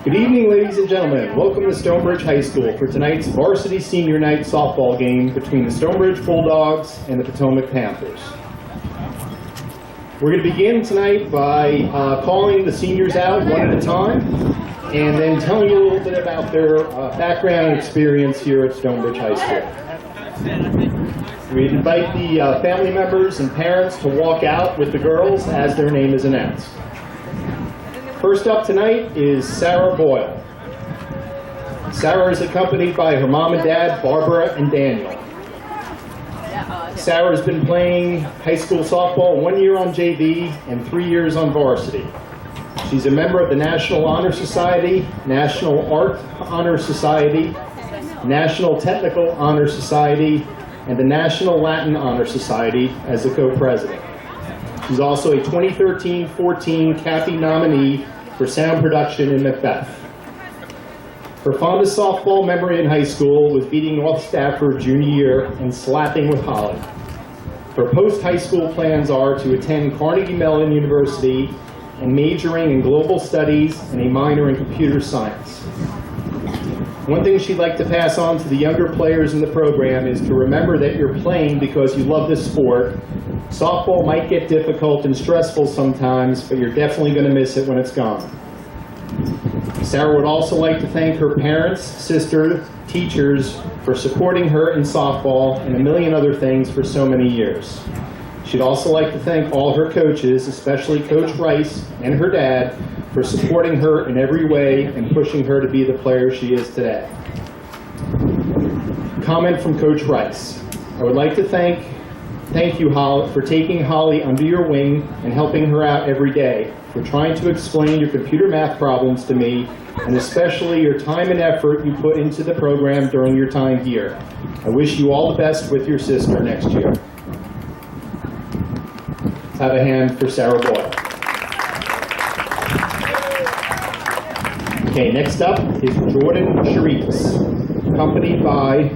Good evening, ladies and gentlemen. Welcome to Stonebridge High School for tonight's varsity senior night softball game between the Stonebridge Bulldogs and the Potomac Panthers. We're going to begin tonight by calling the seniors out one at a time and then telling you a little bit about their background and experience here at Stonebridge High School. We invite the family members and parents to walk out with the girls as their name is announced. First up tonight is Sarah Boyle. Sarah is accompanied by her mom and dad, Barbara and Daniel. Sarah has been playing high school softball 1 year on JV and 3 years on varsity. She's a member of the National Honor Society, National Art Honor Society, National Technical Honor Society, and the National Latin Honor Society as a co-president. She's also a 2013-14 Kathy nominee for sound production in Macbeth. Her fondest softball memory in high school was beating North Stafford junior year and slapping with Holly. Her post-high school plans are to attend Carnegie Mellon University and majoring in global studies and a minor in computer science. One thing she'd like to pass on to the younger players in the program is to remember that you're playing because you love this sport. Softball might get difficult and stressful sometimes, but you're definitely going to miss it when it's gone. Sarah would also like to thank her parents, sister, teachers for supporting her in softball and a million other things for so many years. She'd also like to thank all her coaches, especially Coach Rice and her dad, for supporting her in every way and pushing her to be the player she is today. Comment from Coach Rice. I would like to thank you, Holly, for taking Holly under your wing and helping her out every day, for trying to explain your computer math problems to me, and especially your time and effort you put into the program during your time here. I wish you all the best with your sister next year. Let's have a hand for Sarah Boyle. Okay, next up is Jordan Charitas, accompanied by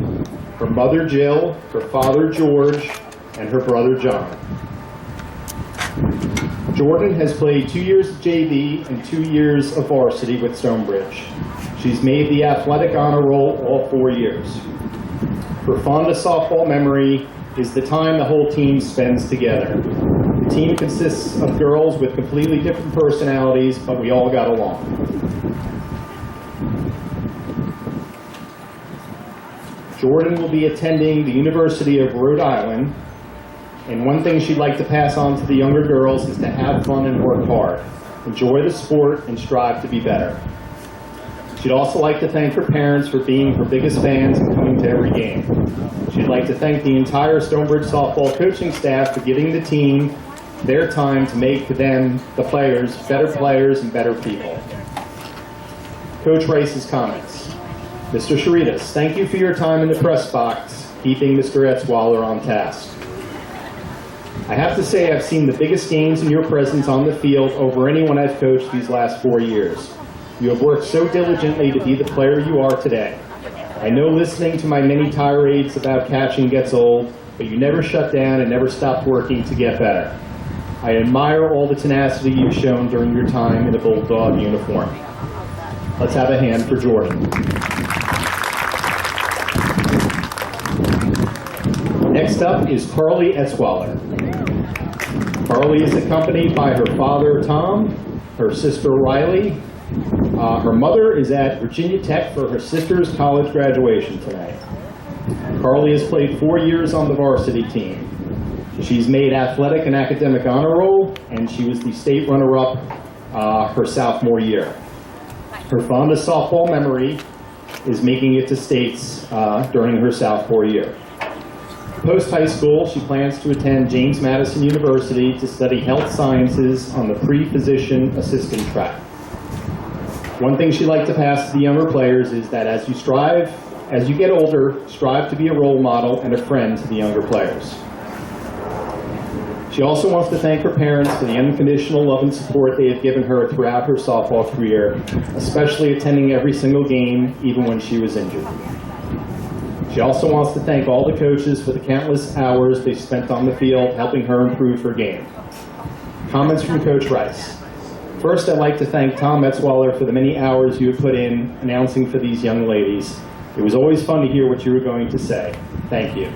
her mother Jill, her father George, and her brother John. Jordan has played 2 years of JV and 2 years of varsity with Stonebridge. She's made the athletic honor roll all 4 years. Her fondest softball memory is the time the whole team spends together. The team consists of girls with completely different personalities, but we all got along. Jordan will be attending the University of Rhode Island, and one thing she'd like to pass on to the younger girls is to have fun and work hard. Enjoy the sport and strive to be better. She'd also like to thank her parents for being her biggest fans and coming to every game. She'd like to thank the entire Stonebridge softball coaching staff for giving the team their time to make them, the players, and better people. Coach Rice's comments. Mr. Charitas, thank you for your time in the press box, keeping Mr. Etzwaller on task. I have to say I've seen the biggest gains in your presence on the field over anyone I've coached these last 4 years. You have worked so diligently to be the player you are today. I know listening to my many tirades about catching gets old, but you never shut down and never stopped working to get better. I admire all the tenacity you've shown during your time in the Bulldog uniform. Let's have a hand for Jordan. Next up is Carly Etzwaller. Carly is accompanied by her father, Tom, her sister, Riley. Her mother is at Virginia Tech for her sister's college graduation tonight. Carly has played 4 years on the varsity team. She's made athletic and academic honor roll, and she was the state runner-up her sophomore year. Her fondest softball memory is making it to states during her sophomore year. Post-high school, she plans to attend James Madison University to study health sciences on the pre-physician assistant track. One thing she'd like to pass to the younger players is that as you get older, strive to be a role model and a friend to the younger players. She also wants to thank her parents for the unconditional love and support they have given her throughout her softball career, especially attending every single game, even when she was injured. She also wants to thank all the coaches for the countless hours they spent on the field helping her improve her game. Comments from Coach Rice. First, I'd like to thank Tom Metzwaller for the many hours you have put in announcing for these young ladies. It was always fun to hear what you were going to say. Thank you.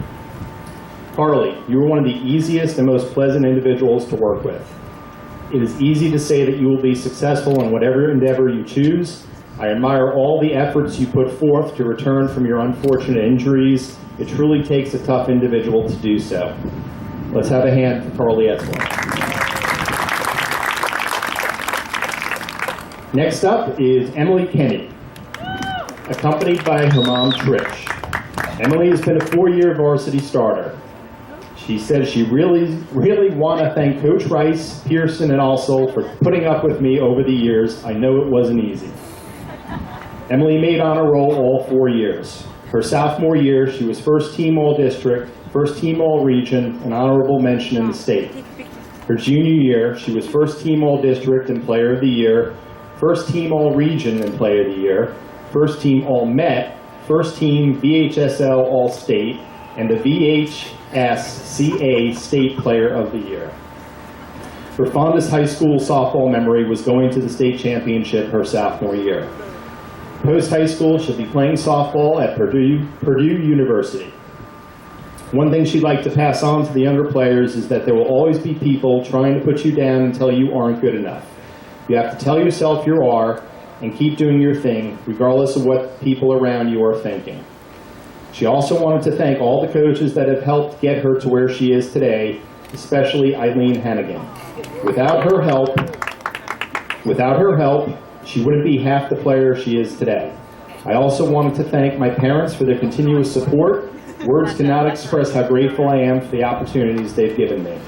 Carly, you were one of the easiest and most pleasant individuals to work with. It is easy to say that you will be successful in whatever endeavor you choose. I admire all the efforts you put forth to return from your unfortunate injuries. It truly takes a tough individual to do so. Let's have a hand for Carly Etzwaller. Next up is Emily Kenny, accompanied by her mom, Trish. Emily has been a 4-year varsity starter. She says she really want to thank Coach Rice, Pearson, and Alsol for putting up with me over the years. I know it wasn't easy. Emily made honor roll all 4 years. Her sophomore year, she was first team all-district, first team all-region, and honorable mention in the state. Her junior year, she was first team all-district and player of the year, first team all-region and player of the year, first team all-Met, first team VHSL all-state, and the VHSCA state player of the year. Her fondest high school softball memory was going to the state championship her sophomore year. Post-high school, she'll be playing softball at Purdue University. One thing she'd like to pass on to the younger players is that there will always be people trying to put you down and tell you aren't good enough. You have to tell yourself you are and keep doing your thing, regardless of what people around you are thinking. She also wanted to thank all the coaches that have helped get her to where she is today, especially Eileen Hannigan. Without her help, she wouldn't be half the player she is today. I also wanted to thank my parents for their continuous support. Words cannot express how grateful I am for the opportunities they've given me.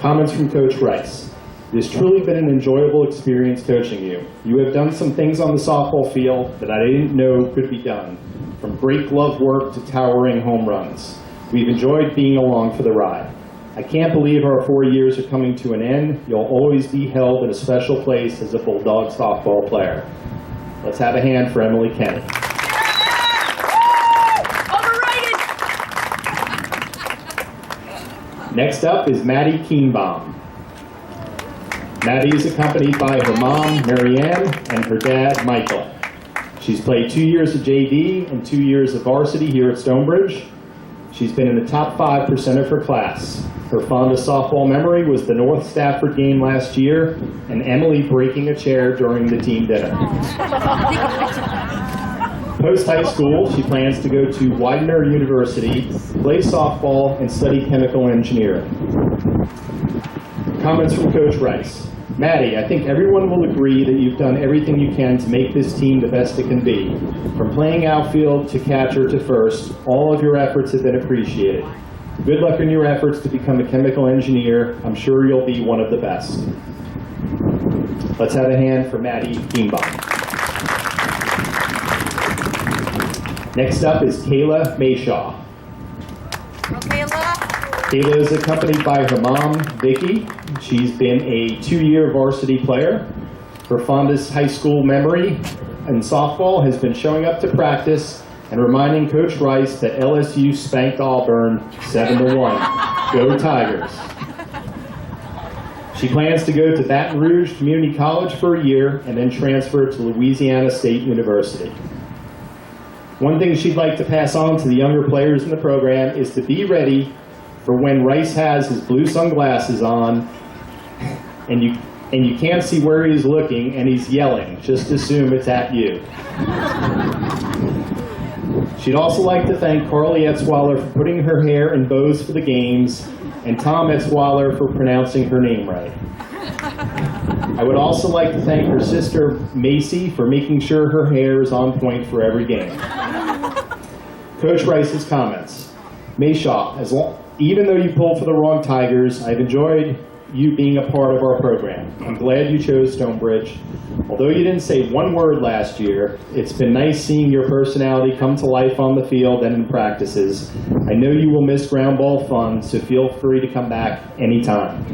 Comments from Coach Rice. It has truly been an enjoyable experience coaching you. You have done some things on the softball field that I didn't know could be done, from great glove work to towering home runs. We've enjoyed being along for the ride. I can't believe our 4 years are coming to an end. You'll always be held in a special place as a Bulldog softball player. Let's have a hand for Emily Kenny. Overrated! Next up is Maddie Keenbaum. Maddie is accompanied by her mom, Marianne, and her dad, Michael. She's played 2 years of JV and 2 years of varsity here at Stonebridge. She's been in the top 5% of her class. Her fondest softball memory was the North Stafford game last year and Emily breaking a chair during the team dinner. Post-high school, she plans to go to Widener University, play softball, and study chemical engineering. Comments from Coach Rice. Maddie, I think everyone will agree that you've done everything you can to make this team the best it can be. From playing outfield to catcher to first, all of your efforts have been appreciated. Good luck in your efforts to become a chemical engineer. I'm sure you'll be one of the best. Let's have a hand for Maddie Keenbaum. Next up is Kayla Mayshaw. Kayla is accompanied by her mom, Vicki. She's been a 2-year varsity player. Her fondest high school memory in softball has been showing up to practice and reminding Coach Rice that LSU spanked Auburn 7-1. Go Tigers. She plans to go to Baton Rouge Community College for a year and then transfer to Louisiana State University. One thing she'd like to pass on to the younger players in the program is to be ready for when Rice has his blue sunglasses on and you can't see where he's looking and he's yelling. Just assume it's at you. She'd also like to thank Carly Etzwaller for putting her hair in bows for the games and Tom Etzwaller for pronouncing her name right. I would also like to thank her sister Macy for making sure her hair is on point for every game. Coach Rice's comments. Mayshaw, even though you pulled for the wrong Tigers, I've enjoyed you being a part of our program. I'm glad you chose Stonebridge. Although you didn't say one word last year, it's been nice seeing your personality come to life on the field and in practices. I know you will miss ground ball fun, so feel free to come back anytime.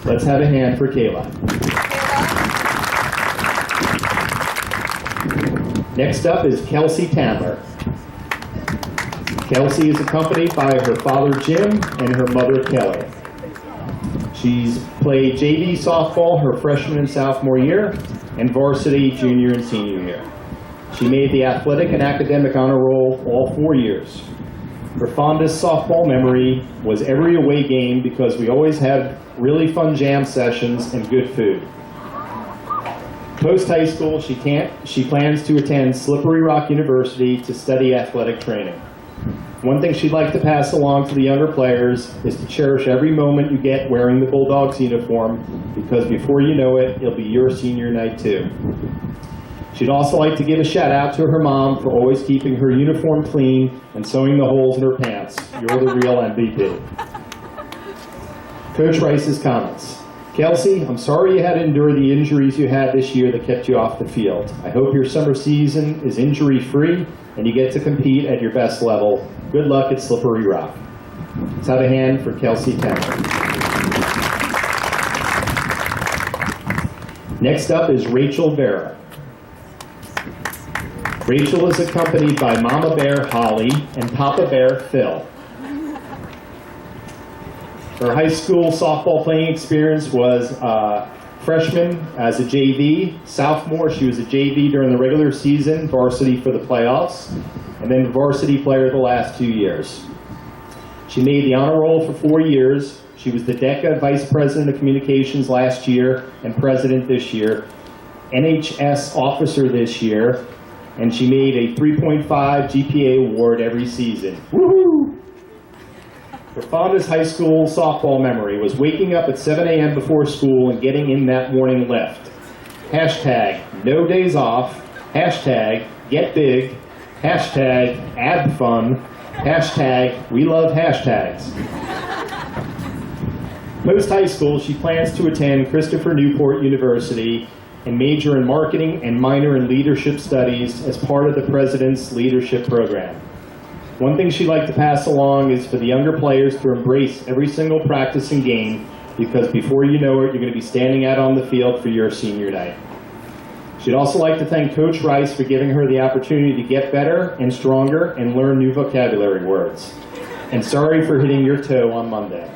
Let's have a hand for Kayla. Next up is Kelsey Tandler. Kelsey is accompanied by her father Jim and her mother Kelly. She's played JV softball her freshman and sophomore year, and varsity junior and senior year. She made the athletic and academic honor roll all 4 years. Her fondest softball memory was every away game because we always had really fun jam sessions and good food. Post high school, she plans to attend Slippery Rock University to study athletic training. One thing she'd like to pass along to the younger players is to cherish every moment you get wearing the Bulldogs uniform, because before you know it, it'll be your senior night too. She'd also like to give a shout out to her mom for always keeping her uniform clean and sewing the holes in her pants. You're the real MVP. Coach Rice's comments. Kelsey, I'm sorry you had to endure the injuries you had this year that kept you off the field. I hope your summer season is injury-free and you get to compete at your best level. Good luck at Slippery Rock. Let's have a hand for Kelsey Cameron. Next up is Rachel Vera. Rachel is accompanied by Mama Bear Holly and Papa Bear Phil. Her high school softball playing experience was freshman as a JV, sophomore she was a JV during the regular season, varsity for the playoffs, and then varsity player the last 2 years. She made the honor roll for 4 years. She was the DECA Vice President of Communications last year and President this year, NHS Officer this year, and she made a 3.5 GPA award every season. Woohoo! Her fondest high school softball memory was waking up at 7 a.m. before school and getting in that morning lift. Hashtag no days off, hashtag get big, hashtag add fun, hashtag we love hashtags. Post high school, she plans to attend Christopher Newport University and major in marketing and minor in leadership studies as part of the President's Leadership Program. One thing she'd like to pass along is for the younger players to embrace every single practice and game, because before you know it, you're going to be standing out on the field for your senior night. She'd also like to thank Coach Rice for giving her the opportunity to get better and stronger and learn new vocabulary words. And sorry for hitting your toe on Monday.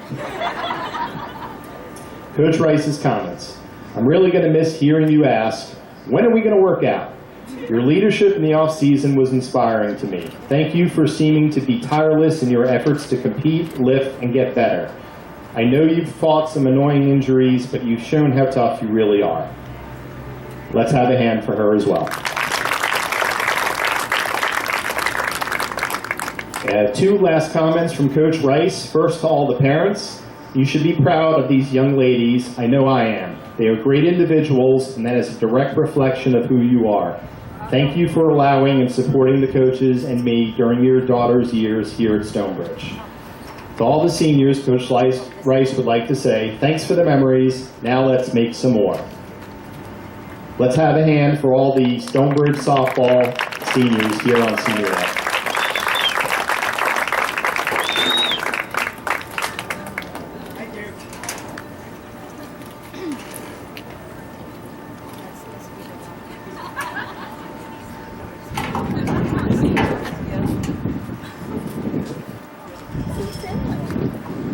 Coach Rice's comments. I'm really going to miss hearing you ask, when are we going to work out? Your leadership in the off-season was inspiring to me. Thank you for seeming to be tireless in your efforts to compete, lift, and get better. I know you've fought some annoying injuries, but you've shown how tough you really are. Let's have a hand for her as well. Two last comments from Coach Rice. First, to all the parents. You should be proud of these young ladies. I know I am. They are great individuals, and that is a direct reflection of who you are. Thank you for allowing and supporting the coaches and me during your daughter's years here at Stonebridge. To all the seniors, Coach Rice would like to say, thanks for the memories. Now let's make some more. Let's have a hand for all the Stonebridge softball seniors here on Senior Night.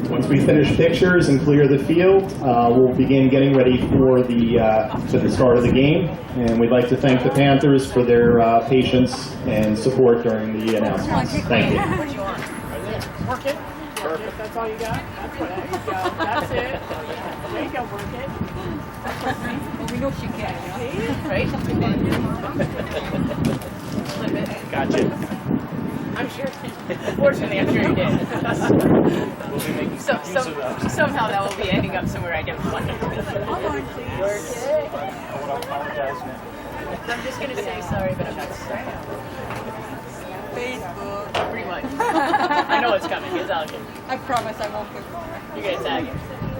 Once we finish pictures and clear the field, we'll begin getting ready for the start of the game. And we'd like to thank the Panthers for their patience and support during the announcements. Thank you. What do you want? Work it. Work it. That's all you got? That's what, there you go. That's it. There you go. Work it. Well, we know she can. Right? Flip it. Gotcha. I'm sure. Fortunately, I'm sure you did. We'll be making Somehow that will be ending up somewhere I get money. Come on, please. Work it. I want to apologize now. I'm just going to say sorry, but I'm not sorry. Facebook. Pretty much. I know it's coming. It's all good. I promise I won't put. You're going to tag it.